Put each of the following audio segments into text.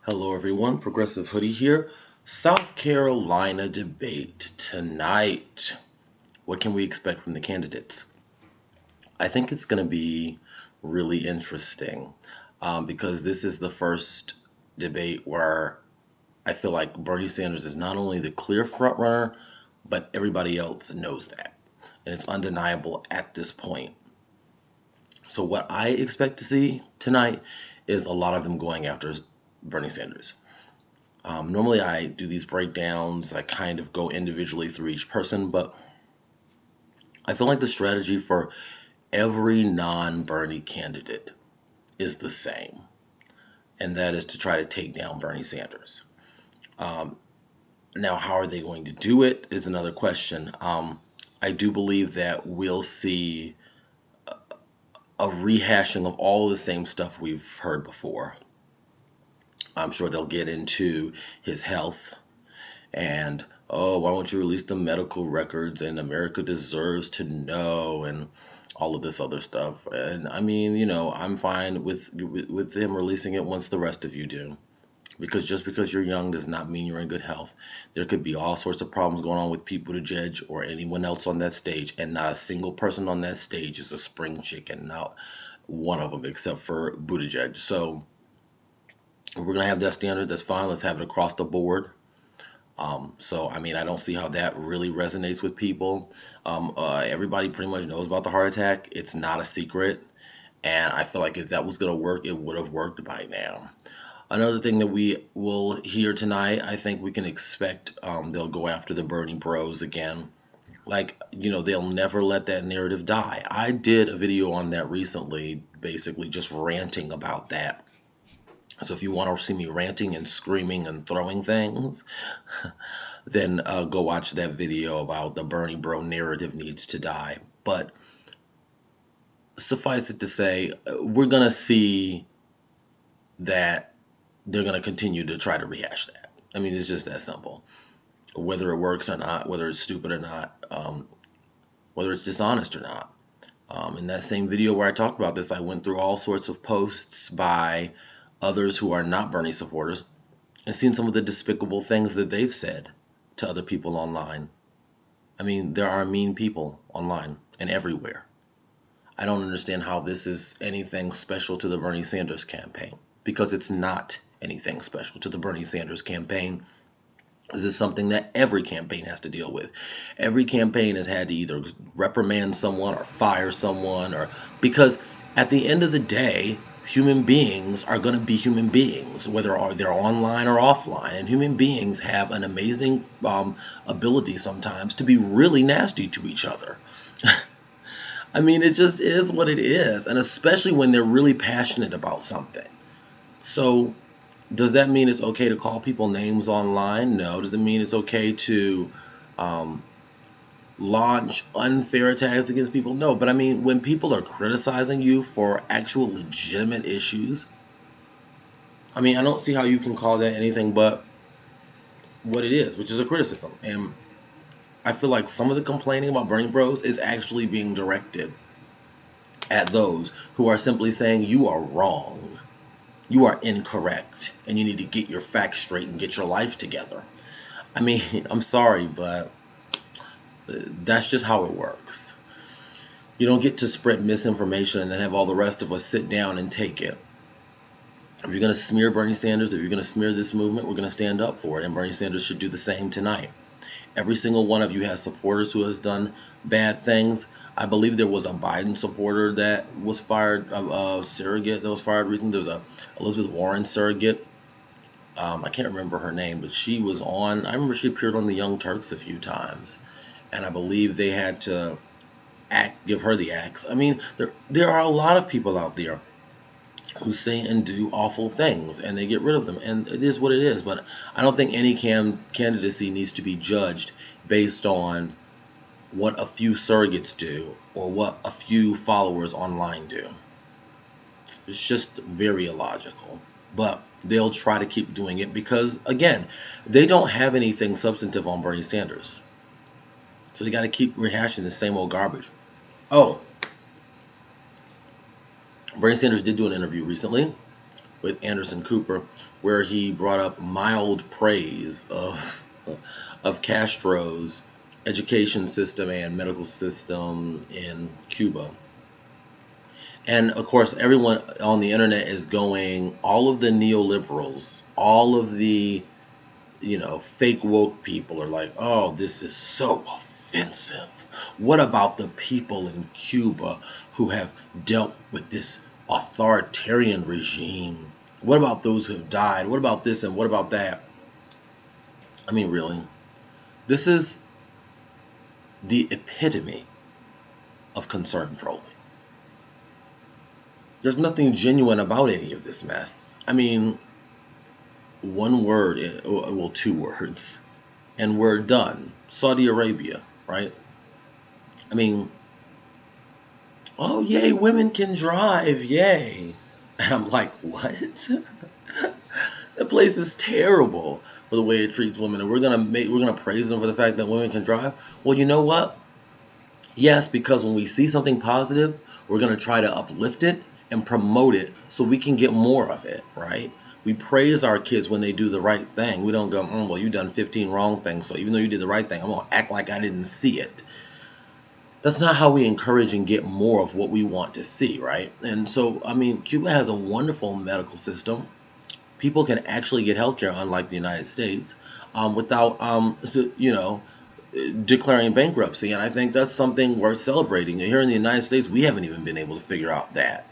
Hello, everyone. Progressive Hoodie here. South Carolina debate tonight. What can we expect from the candidates? I think it's going to be really interesting because this is the first debate where I feel like Bernie Sanders is not only the clear front runner, but everybody else knows that. And it's undeniable at this point. So, what I expect to see tonight is a lot of them going after Bernie Sanders. Normally, I do these breakdowns. I kind of go individually through each person, but I feel like the strategy for every non Bernie candidate is the same, and that is to try to take down Bernie Sanders. Um, Now, how are they going to do it is another question. I do believe that we'll see a rehashing of all the same stuff we've heard before. I'm sure they'll get into his health and why won't you release the medical records and America deserves to know and all of this other stuff. And I mean, I'm fine with him releasing it once the rest of you do. Because just because you're young does not mean you're in good health. There could be all sorts of problems going on with people to judge or anyone else on that stage, and not a single person on that stage is a spring chicken. Not one of them, except for Buttigieg. So if we're gonna have that standard, that's fine. Let's have it across the board. So, I mean, I don't see how that really resonates with people. Everybody pretty much knows about the heart attack. It's not a secret. And I feel like if that was going to work, it would have worked by now. Another thing that we will hear tonight, I think we can expect they'll go after the Bernie Bros again. Like, they'll never let that narrative die. I did a video on that recently, basically just ranting about that. So if you want to see me ranting and screaming and throwing things, then go watch that video about the Bernie Bro narrative needs to die. But suffice it to say, we're going to see that they're going to continue to try to rehash that. I mean, it's just that simple. Whether it works or not, whether it's stupid or not, whether it's dishonest or not. In that same video where I talked about this, I went through all sorts of posts by others who are not Bernie supporters and seen some of the despicable things that they've said to other people online. I mean, there are mean people online and everywhere. I don't understand how this is anything special to the Bernie Sanders campaign, because it's not anything special to the Bernie Sanders campaign. This is something that every campaign has to deal with. Every campaign has had to either reprimand someone or fire someone, or because at the end of the day, human beings are going to be human beings, whether they're online or offline. And human beings have an amazing ability sometimes to be really nasty to each other. I mean, it just is what it is, and especially when they're really passionate about something. So, does that mean it's okay to call people names online? No. Does it mean it's okay to um, launch unfair attacks against people? No. But I mean, when people are criticizing you for actual legitimate issues, I mean, I don't see how you can call that anything but what it is, which is a criticism. And I feel like some of the complaining about Bernie Bros is actually being directed at those who are simply saying you are wrong, you are incorrect, and you need to get your facts straight and get your life together. I mean, I'm sorry, but that's just how it works. You don't get to spread misinformation and then have all the rest of us sit down and take it. If you're going to smear Bernie Sanders, if you're going to smear this movement, we're going to stand up for it, and Bernie Sanders should do the same tonight. Every single one of you has supporters who has done bad things. I believe there was a Biden supporter that was fired, a surrogate that was fired recently. There was a Elizabeth Warren surrogate. I can't remember her name, but she was on. I remember she appeared on the Young Turks a few times, and I believe they had to give her the axe. I mean, there are a lot of people out there who say and do awful things, and they get rid of them, and it is what it is. But I don't think any candidacy needs to be judged based on what a few surrogates do or what a few followers online do. It's just very illogical. But they'll try to keep doing it because, again, they don't have anything substantive on Bernie Sanders. So they got to keep rehashing the same old garbage. Oh, Bernie Sanders did do an interview recently with Anderson Cooper, where he brought up mild praise of Castro's education system and medical system in Cuba. And of course, everyone on the internet is going, all of the neoliberals, all of the, fake woke people are like, oh, this is so offensive. What about the people in Cuba who have dealt with this authoritarian regime? What about those who have died? What about this and what about that? I mean, really? This is the epitome of concern trolling. There's nothing genuine about any of this mess. I mean, one word, well, two words, and we're done. Saudi Arabia, right? I mean, oh, yay, women can drive, yay. And I'm like, what? That place is terrible for the way it treats women, and we're gonna praise them for the fact that women can drive. Well, you know what? Yes, because when we see something positive, we're gonna try to uplift it and promote it so we can get more of it, right? We praise our kids when they do the right thing. We don't go, well, you done 15 wrong things, so even though you did the right thing, I'm gonna act like I didn't see it. That's not how we encourage and get more of what we want to see, right? And so, I mean, Cuba has a wonderful medical system. People can actually get healthcare, unlike the United States, without, declaring bankruptcy. And I think that's something worth celebrating. Here in the United States, we haven't even been able to figure out that.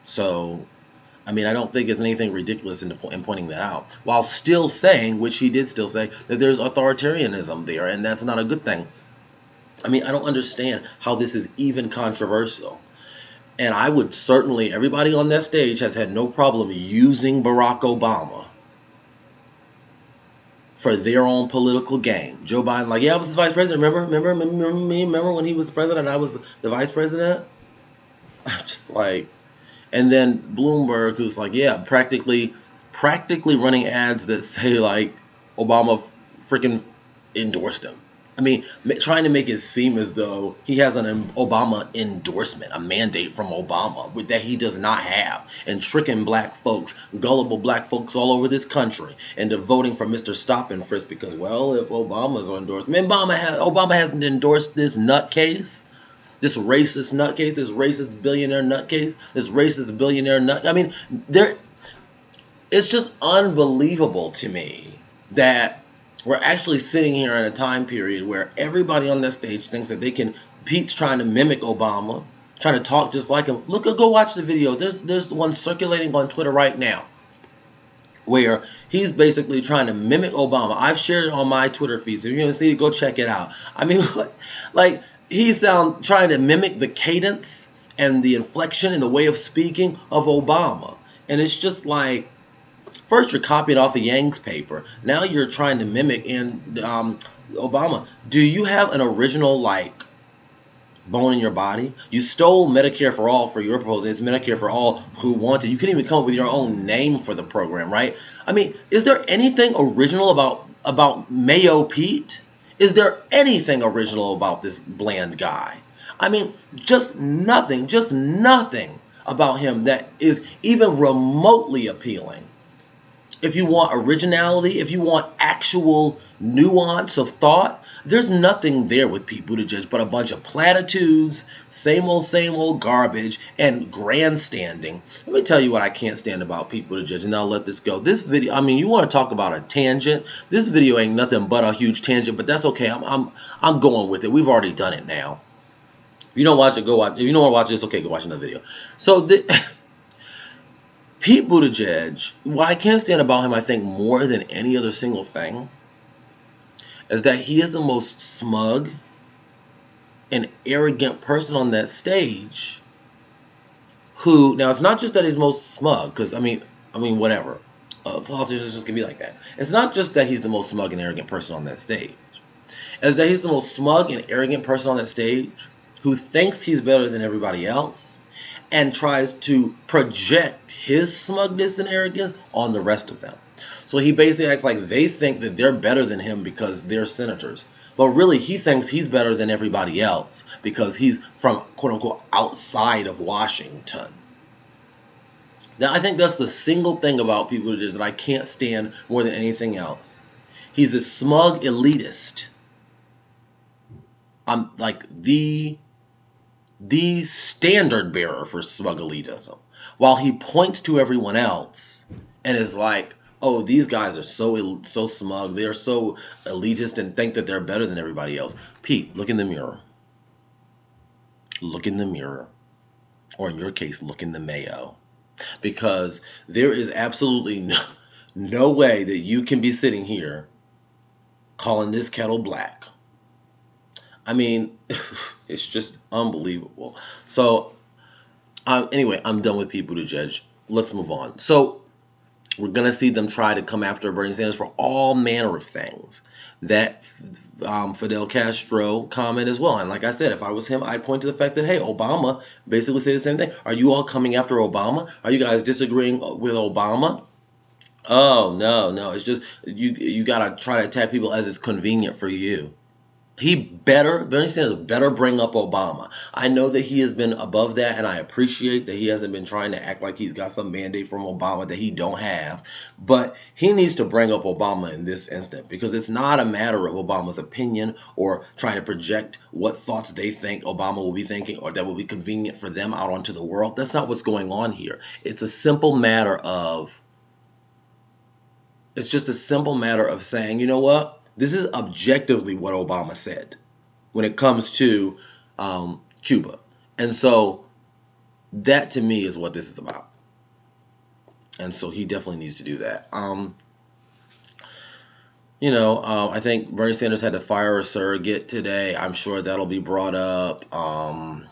So, I mean, I don't think it's anything ridiculous in pointing that out, while still saying, which he did still say, that there's authoritarianism there, and that's not a good thing. I mean, I don't understand how this is even controversial. And I would certainly, everybody on that stage has had no problem using Barack Obama for their own political game. Joe Biden, like, yeah, I was his vice president. Remember when he was the president and I was the vice president? I'm just like, and then Bloomberg, who's like, yeah, practically running ads that say like Obama freaking endorsed him. I mean, trying to make it seem as though he has an Obama endorsement, a mandate from Obama that he does not have, and tricking black folks, gullible black folks all over this country, into voting for Mr. Stop and Frisk because, well, if Obama's endorsed, man, Obama hasn't endorsed this nutcase. This racist nutcase, this racist billionaire nutcase, this racist billionaire nut. I mean, it's just unbelievable to me that we're actually sitting here in a time period where everybody on that stage thinks that they can. Pete's trying to mimic Obama, trying to talk just like him. Go watch the video. There's one circulating on Twitter right now where he's basically trying to mimic Obama. I've shared it on my Twitter feed, so if you haven't seen it, go check it out. I mean, like, he's trying to mimic the cadence and the inflection and the way of speaking of Obama. And it's just like, first you're copying off of Yang's paper. Now you're trying to mimic Obama. Do you have an original, like, bone in your body? You stole Medicare for all for your proposal. It's Medicare for all who want it. You couldn't even come up with your own name for the program, right? I mean, is there anything original about Mayo Pete? Is there anything original about this bland guy? I mean, just nothing about him that is even remotely appealing. If you want originality, if you want actual nuance of thought, there's nothing there with Pete Buttigieg but a bunch of platitudes, same old garbage, and grandstanding. Let me tell you what I can't stand about Pete Buttigieg, and I'll let this go. This video, I mean, you want to talk about a tangent? This video ain't nothing but a huge tangent, but that's okay. I'm going with it. We've already done it now. If you don't watch it, go watch. If you don't want to watch this, okay, go watch another video. So Pete Buttigieg, what I can't stand about him, I think, more than any other single thing, is that he is the most smug and arrogant person on that stage who, now it's not just that he's most smug, because, I mean, whatever. Politicians just can be like that. It's not just that he's the most smug and arrogant person on that stage. It's that he's the most smug and arrogant person on that stage who thinks he's better than everybody else and tries to project his smugness and arrogance on the rest of them. So he basically acts like they think that they're better than him because they're senators. But really, he thinks he's better than everybody else because he's from, quote-unquote, outside of Washington. Now, I think that's the single thing about Pete Buttigieg that I can't stand more than anything else. He's a smug elitist. I'm like the standard bearer for smug elitism. While he points to everyone else and is like, "Oh, these guys are so smug. They are so elitist and think that they're better than everybody else." Pete, look in the mirror. Look in the mirror, or in your case, look in the mayo, because there is absolutely no way that you can be sitting here calling this kettle black. I mean, it's just unbelievable. So, anyway, I'm done with Pete Buttigieg. Let's move on. So, we're going to see them try to come after Bernie Sanders for all manner of things. That Fidel Castro comment as well. And like I said, if I was him, I'd point to the fact that, hey, Obama basically said the same thing. Are you all coming after Obama? Are you guys disagreeing with Obama? Oh, no. It's just you got to try to attack people as it's convenient for you. Bernie Sanders better bring up Obama. I know that he has been above that, and I appreciate that he hasn't been trying to act like he's got some mandate from Obama that he don't have. But he needs to bring up Obama in this instant, because it's not a matter of Obama's opinion or trying to project what thoughts they think Obama will be thinking or that will be convenient for them out onto the world. That's not what's going on here. It's just a simple matter of saying, you know what? This is objectively what Obama said when it comes to Cuba. And so that to me is what this is about. And so he definitely needs to do that. I think Bernie Sanders had to fire a surrogate today. I'm sure that'll be brought up. Trying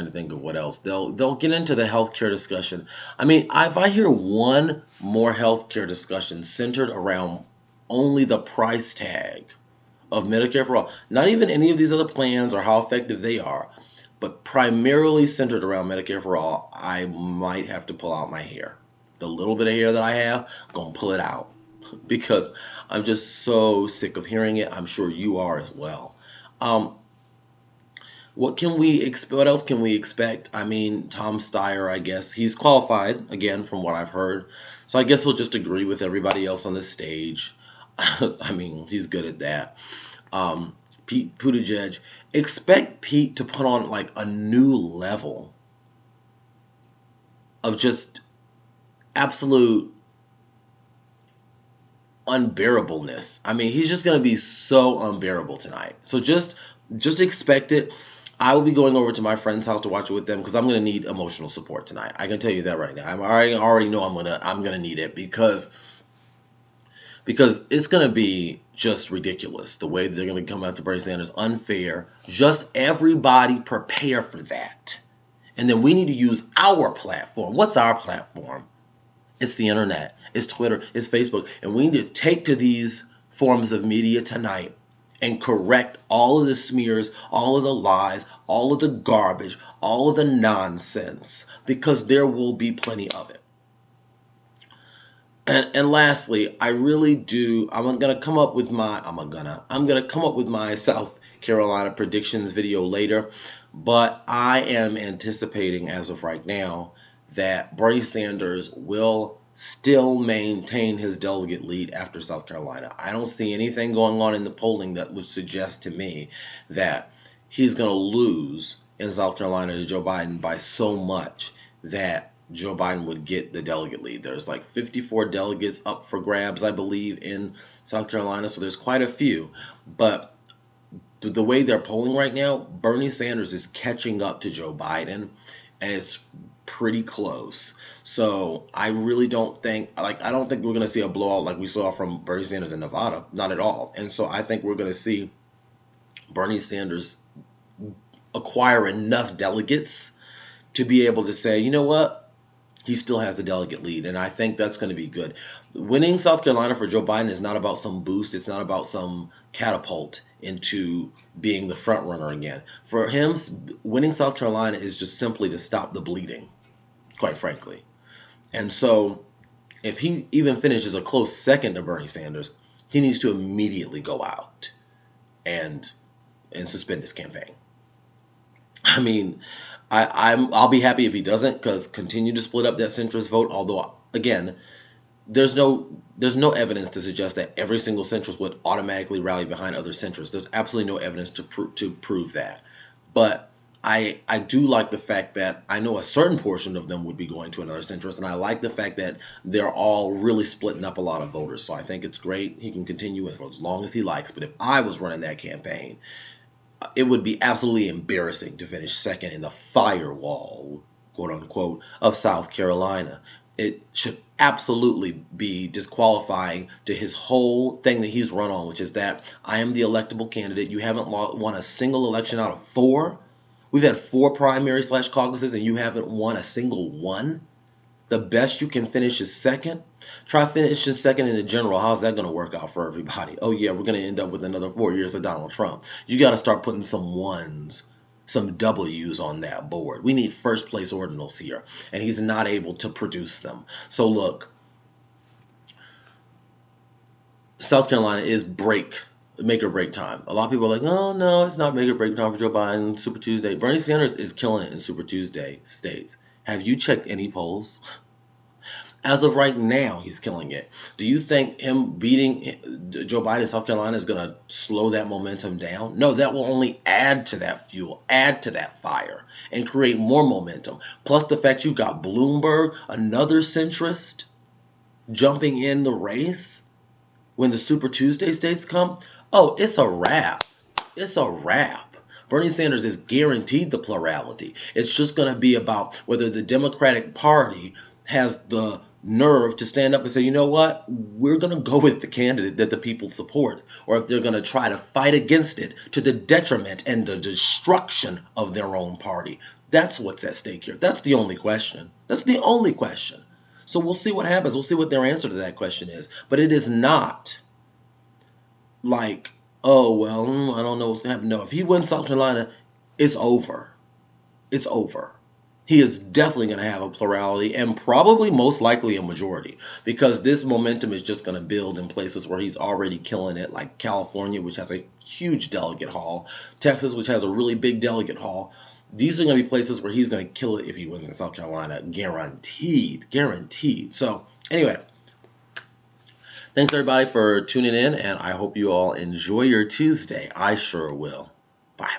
to think of what else. They'll get into the healthcare discussion. I mean, if I hear one more healthcare discussion centered around only the price tag of Medicare for all, not even any of these other plans or how effective they are, but primarily centered around Medicare for all, I might have to pull out my hair. The little bit of hair that I have, I'm going to pull it out because I'm just so sick of hearing it. I'm sure you are as well. What else can we expect? I mean, Tom Steyer, I guess he's qualified again from what I've heard. So I guess he'll just agree with everybody else on the stage. I mean, he's good at that. Pete Buttigieg, expect Pete to put on like a new level of just absolute unbearableness. I mean, he's just going to be so unbearable tonight. So just expect it. I will be going over to my friend's house to watch it with them because I'm going to need emotional support tonight. I can tell you that right now. I already know I'm gonna need it because it's going to be just ridiculous the way they're going to come after Bernie Sanders. Unfair. Just everybody prepare for that. And then we need to use our platform. What's our platform? It's the internet. It's Twitter. It's Facebook. And we need to take to these forms of media tonight and correct all of the smears, all of the lies, all of the garbage, all of the nonsense, because there will be plenty of it. And lastly, I really do. I'm gonna come up with my South Carolina predictions video later, but I am anticipating as of right now that Bernie Sanders will still maintain his delegate lead after South Carolina. I don't see anything going on in the polling that would suggest to me that he's going to lose in South Carolina to Joe Biden by so much that Joe Biden would get the delegate lead. There's like 54 delegates up for grabs, I believe, in South Carolina, so there's quite a few. But the way they're polling right now, Bernie Sanders is catching up to Joe Biden, and it's pretty close. So I really don't think we're going to see a blowout like we saw from Bernie Sanders in Nevada, not at all. And so I think we're going to see Bernie Sanders acquire enough delegates to be able to say, you know what? He still has the delegate lead, and I think that's going to be good. Winning South Carolina for Joe Biden is not about some boost. It's not about some catapult into being the front runner again. For him, winning South Carolina is just simply to stop the bleeding, quite frankly. And so if he even finishes a close second to Bernie Sanders, he needs to immediately go out and suspend his campaign. I mean, I'll be happy if he doesn't, because continue to split up that centrist vote. Although again, there's no evidence to suggest that every single centrist would automatically rally behind other centrists. There's absolutely no evidence to prove that. But I do like the fact that I know a certain portion of them would be going to another centrist, and I like the fact that they're all really splitting up a lot of voters. So I think it's great. He can continue for as long as he likes. But if I was running that campaign, it would be absolutely embarrassing to finish second in the firewall, quote unquote, of South Carolina. It should absolutely be disqualifying to his whole thing that he's run on, which is that I am the electable candidate. You haven't won a single election out of four. We've had four primaries / caucuses, and you haven't won a single one. The best you can finish is second. Try finishing second in the general. How's that going to work out for everybody? Oh, yeah, we're going to end up with another 4 years of Donald Trump. You got to start putting some ones, some W's on that board. We need first place ordinals here, and he's not able to produce them. So, look, South Carolina is make or break time. A lot of people are like, oh, no, it's not make or break time for Joe Biden, Super Tuesday. Bernie Sanders is killing it in Super Tuesday states. Have you checked any polls? As of right now, he's killing it. Do you think him beating Joe Biden in South Carolina is going to slow that momentum down? No, that will only add to that fuel, add to that fire, and create more momentum. Plus the fact you've got Bloomberg, another centrist, jumping in the race when the Super Tuesday states come. Oh, it's a wrap. It's a wrap. Bernie Sanders is guaranteed the plurality. It's just going to be about whether the Democratic Party has the nerve to stand up and say, you know what, we're going to go with the candidate that the people support, or if they're going to try to fight against it to the detriment and the destruction of their own party. That's what's at stake here. That's the only question. That's the only question. So we'll see what happens. We'll see what their answer to that question is. But it is not like, oh, well, I don't know what's going to happen. No, if he wins South Carolina, it's over. It's over. He is definitely going to have a plurality and probably most likely a majority, because this momentum is just going to build in places where he's already killing it, like California, which has a huge delegate haul, Texas, which has a really big delegate haul. These are going to be places where he's going to kill it if he wins in South Carolina, guaranteed, guaranteed. So anyway, thanks everybody for tuning in, and I hope you all enjoy your Tuesday. I sure will. Bye.